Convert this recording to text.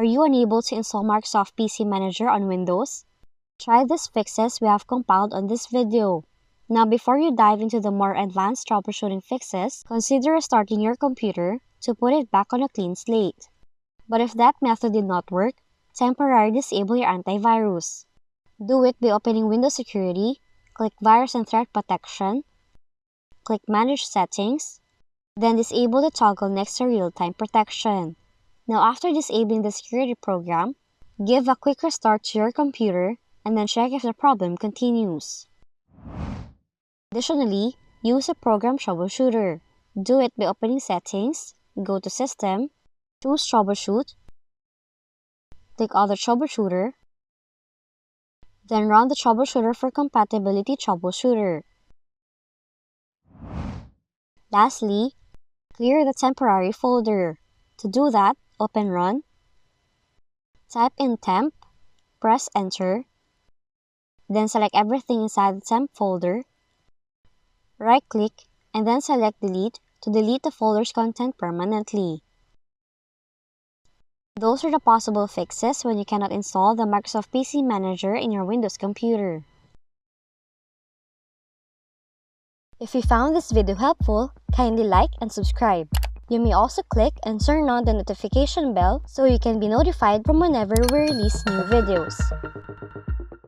Are you unable to install Microsoft PC Manager on Windows? Try these fixes we have compiled on this video. Now, before you dive into the more advanced troubleshooting fixes, consider restarting your computer to put it back on a clean slate. But if that method did not work, temporarily disable your antivirus. Do it by opening Windows Security, click Virus and Threat Protection, click Manage Settings, then disable the toggle next to Real-Time Protection. Now, after disabling the security program, give a quick restart to your computer and then check if the problem continues. Additionally, use a program troubleshooter. Do it by opening Settings, go to System, choose Troubleshoot, click Other Troubleshooter, then run the troubleshooter for Compatibility Troubleshooter. Lastly, clear the temporary folder. To do that, open Run, type in temp, press Enter, then select everything inside the temp folder, right-click, and then select Delete to delete the folder's content permanently. Those are the possible fixes when you cannot install the Microsoft PC Manager in your Windows computer. If you found this video helpful, kindly like and subscribe. You may also click and turn on the notification bell so you can be notified from whenever we release new videos.